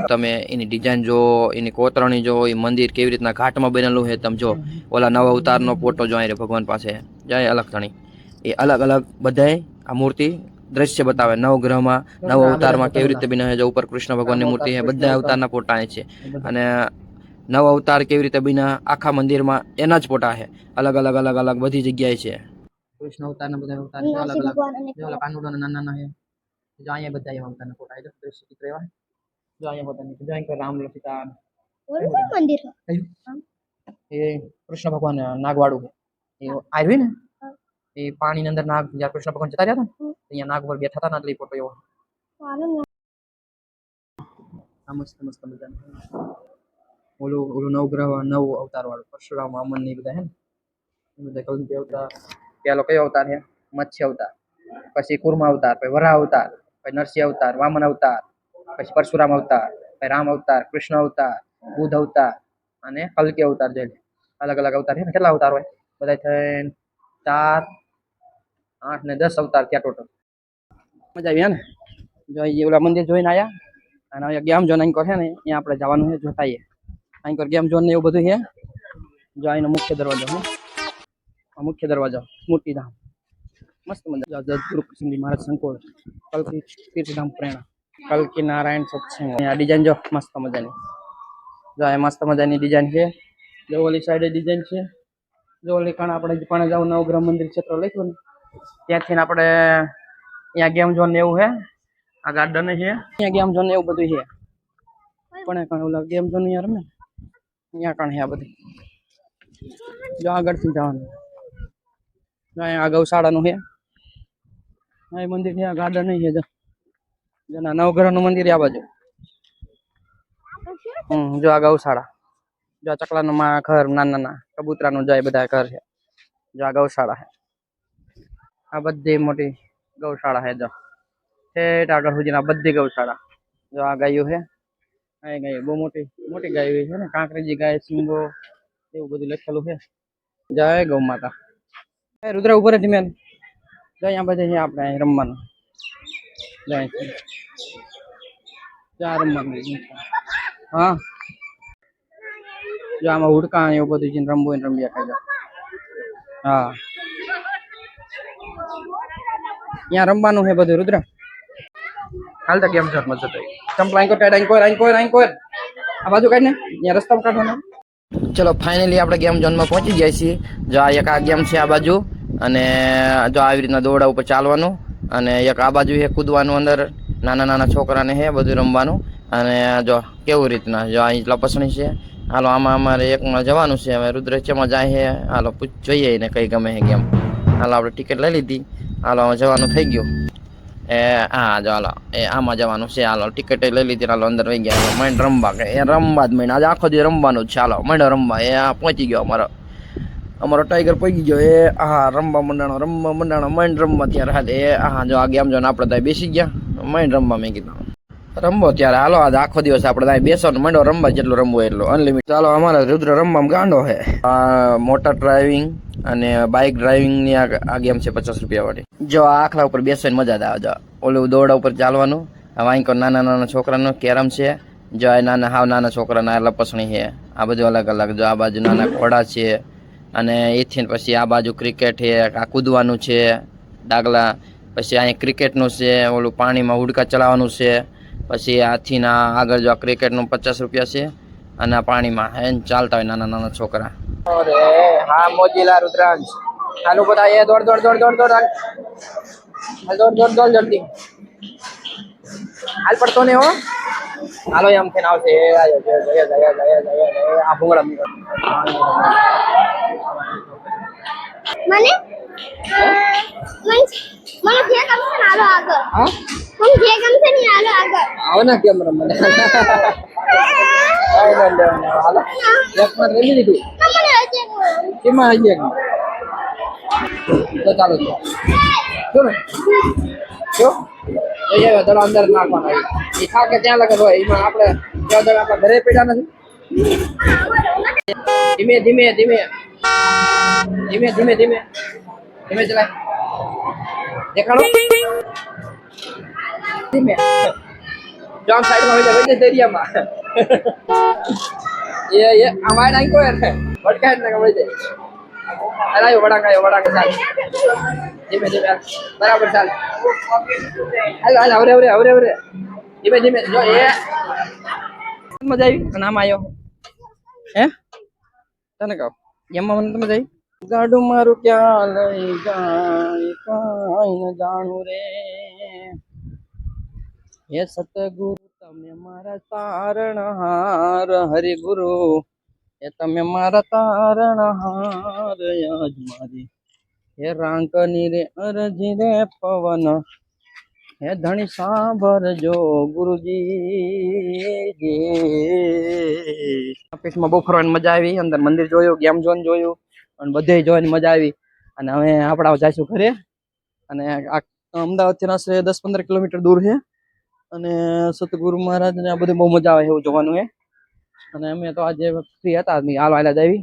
તમે એની ડિઝાઇન જો, એની કોતરણી જો, એ મંદિર કેવી રીતના ઘાટમાં બનેલું છે તમે જો. ઓલા નવ અવતારનો ફોટો જો અહીં ભગવાન પાસે જાય અલગ થણી, એ અલગ અલગ બધાય આ મૂર્તિ દ્રશ્ય બતાવે. નવગ્રહમાં નવ અવતારમાં કેવી રીતે બને છે. જો ઉપર કૃષ્ણ ભગવાનની મૂર્તિ છે, બધા અવતારના ફોટા છે. અને નવ અવતાર કેવી રીતે બન્યા આખા મંદિરમાં એના જ ફોટા છે. અલગ અલગ અલગ અલગ બધી જગ્યાએ છે. કૃષ્ણ અવતારના બધા અવતાર અલગ અલગ, જો કાનુડાના નાના નાના છે. જો અહીંયા બધા એવા અવતારના ફોટા છે. દ્રશ્ય ચિત્ર એવા જો અહીંયા બધાની જો રામ સીતા મંદિર એ કૃષ્ણ ભગવાન નાગવાડું છે. એ આવ્યું ને એ પાણીની અંદર નાગ જ્યાં કૃષ્ણ ભગવાન જતા રહ્યા હતા ને અહીંયા નાગ પર બેઠા હતા ને એટલે ફોટો એવો મસ્ત મસ્ત બધા. ઓલું નવગ્રહ નવ અવતાર વાળું પરશુરામ વામન ને બધા હે ને બધા કલ્કી અવતાર. પેલો કયો અવતાર છે? મત્સ્ય અવતાર, પછી કુર્મા અવતાર, પછી વરાહ અવતાર, પછી નરસિંહ અવતાર, વામન અવતાર, પછી પરશુરામ અવતાર, પછી રામ અવતાર, કૃષ્ણ અવતાર, બુદ્ધ અવતાર અને કલ્કી અવતાર. જે અલગ અલગ અવતાર છે ને કેટલા અવતાર હોય બધા થઈને 4, 8 ને 10 અવતાર ત્યાં ટોટલ. મજા આવી ને? જો ઓલા મંદિર જોઈને આયા અને અહીંયા ગેમ ઝોન અહીં છે ને અહીંયા આપણે જવાનું છે. જોતાઈએ અહીં ગેમ ઝોન ને એવું બધું છે. જો અહીંનો મુખ્ય દરવાજો છે, મુખ્ય દરવાજો મૂર્તિધામ મસ્ત મજા. ગુરુ કૃષ્ણજી મહારાજ સંકોલ, કલ્કી તીર્થધામ પ્રેરણા, કલ્કી નારાયણ સત્સંગ. આ ડિઝાઇન જો મસ્ત મજાની, જો આ મસ્ત મજાની ડિઝાઇન છે. જો ઓલી સાઈડે ડિઝાઇન છે. જો ઓલી કાણ આપણે પણ જાવ નવગ્રહ મંદિર ક્ષેત્ર લખ્યું ને ત્યાંથી આપણે અહીંયા ગેમ ઝોન ને એવું છે. આ ગાર્ડન છે, અહીંયા ગેમ ઝોન એવું બધું છે. પણ કાણ ઓલા ગેમ ઝોન અહીંયા રમે અહીંયા કાણ છે આ બધું. જો આગળથી જવાનું અહીંયા ગૌશાળાનું છે. આ મંદિર છે, આ ગાર્ડન છે. જો નવગ્રહનું મંદિર આ બાજુ. જો આ ગૌશાળા, જો આ ચકલાનું ઘર, નાના નાના કબૂતરાનું જાય બધા ઘર છે. જો આ ગૌશાળા છે. આ બધી મોટી ગૌશાળા છે. જો ઠેઠ આગળ સુધી આ બધી ગૌશાળા. જો આ ગાયો છે, આ ગાયો બહુ મોટી મોટી ગાયો છે ને, કાંકરેજી ગાય, સિંગો એવું બધું લખેલું છે. જય ગૌ માતા. રુદ્ર ઉપર ધીમે જો અહીંયા બધે છે આપણે અહીં રમવાનું. જય રમવાનું. હા જો આમાં હુડકા એવું બધું છે, રમવું ને રમ્યા કરજો. હા અહીંયા રમવાનું છે બધું. રુદ્ર હાલ તો ગેમ ઝોન માં જતો ચંપલા આંકો ટાઈડ આંકો આ બાજુ કાઢ ને અહીંયા રસ્તામાં કાઢવાનો. ચલો ફાઇનલી આપણે ગેમ ઝોનમાં પહોંચી ગયા છીએ. જો આ એક આ ગેમ છે આ બાજુ, અને જો આવી રીતના દોરડા ઉપર ચાલવાનું, અને એક આ બાજુ છે કૂદવાનું. અંદર નાના નાના છોકરાને છે બધું રમવાનું. અને જો કેવું રીતના જો અહીં લપસણી છે. હાલો આમાં અમારે એકમાં જવાનું છે. હવે રુદ્રચમાં જાય છે. હાલો જોઈએ ને કઈ ગમે છે ગેમ. હાલો આપણે ટિકિટ લઈ લીધી. હાલો જવાનું થઈ ગયું. હા જો હાલો આમાં જવાનું છે. હાલો ટિકિટ લઈ લીધી. હાલો અંદર વહી ગયા. માઇન્ડ રમવા કે એ રમવા જ મહિને આજે આખો દિવસ રમવાનું જ છે. હાલો મંડો રમવા. પહોંચી ગયો અમારો ટાઈગર પહોંચી ગયો. હા રમવા મંડાણો માઇન્ડ રમવા. ત્યારે હા જો આ ગેમ જો આપણે ત્યાં બેસી ગયા માઇન્ડ રમવા. મેં કીધું રમવો ત્યારે હાલો આજે આખો દિવસ આપણે ત્યાં બેસવાનો મંડો રમવા. જેટલું રમવું એટલું અનલિમિટેડ. ચાલો અમારા રુદ્ર રમવામાં ગાંડો છે. મોટર ડ્રાઇવિંગ અને બાઇક ડ્રાઇવિંગ ની આ ગેમ છે 50 રૂપિયા વાળી. જો આ આખલા ઉપર બેસવાની મજા આવે. જો ઓલું દોરડા ઉપર ચાલવાનું. આ વાંકો નાના નાના છોકરાનો કેરમ છે. જો આ હાવ નાના છોકરાના લપસણી છે. આ બધું અલગ અલગ. જો આ બાજુ નાના ઘોડા છે. અને એથી પછી આ બાજુ ક્રિકેટ છે. આ કૂદવાનું છે ડાગલા. પછી અહીંયા ક્રિકેટનું છે. ઓલું પાણીમાં હુડકા ચલાવવાનું છે. પછી આથીના આગળ જો ક્રિકેટનું 50 રૂપિયા છે. અને પાણીમાં ચાલતા હોય નાના નાના છોકરા. અરે હા મોજીલા રુદ્રાંશ. હાલો બધા એ દોડ જલ્દી હાલ પડતો ને હો. હાલો એમ થઈને આવશે. આ ભૂંગળા મને જે ગમશે ને હાલો આગળ. હા મને જે ગમશે ને હાલો આગળ. આવો ને કેમ રમવા. હાલો એક માં રેડી દીધું. કેમાં આવી ગયા તો ચાલો જો ચલો અંદર નાખવાના. એ ખા કે ત્યાં લગન હોય એમાં આપણે આપણા ઘરે પડ્યા નથી. ધીમે ધીમે ધીમે ધીમે ધીમે ધીમે ધીમે ચલાય. દેખાડો ધીમે જો આમ સાઈડમાં હોય જાય દરિયામાં એ અમારે નાઈ કોઈ ભટકાય ને વળી જાય અરે વડાકા ચાલ ધીમે બરાબર ચાલ હાલ હવે ધીમે જો એ મજા આવી અને આમ આવ્યો હે તને કહો એમાં મને તો મજા આવી ગાડું મારું ક્યાં લઈ જાય કાંઈ ન જાણું રે હે સતગુરુ તમે મારા તારણહાર હરિગુરુ એ તમે મારા તારણહાર યજ મારી હે રાંકની રે અરજી રે પવન હે ધણી સાંભળજો ગુરુજી પેટમાં બહુ ફરવાની મજા આવી અંદર મંદિર જોયું ગેમ ઝોન જોયું અને બધે જોવાની મજા આવી અને હવે આપણા જઈશું ઘરે અને આ અમદાવાદથી આશરે 10-15 કિલોમીટર દૂર છે અને સતગુરુ મહારાજ ને આ બધું બહુ મજા આવે એવું જોવાનું છે અને અમે તો આજે ફ્રી હતા હાલ જ આવી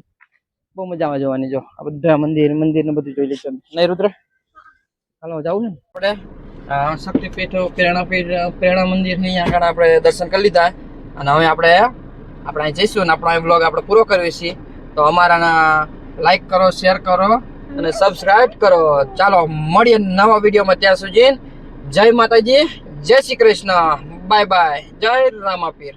બહુ મજા આવે જોવાની જો આ બધા મંદિર ને બધું જોઈ લઈશું નહીં રુદ્ર હાલો જવું છે ને આપણે શક્તિપીઠ પ્રેરણા મંદિર ની આગળ આપણે દર્શન કરી લીધા અને હવે આપણે અહીં જઈશું અને આપણો બ્લોગ આપણે પૂરો કરીએ છીએ તો અમારા લાઈક કરો શેર કરો અને સબસ્ક્રાઇબ કરો ચાલો મળીએ નવા વિડીયોમાં ત્યાં સુધી જય માતાજી જય શ્રી કૃષ્ણ બાય બાય જય રામાપીર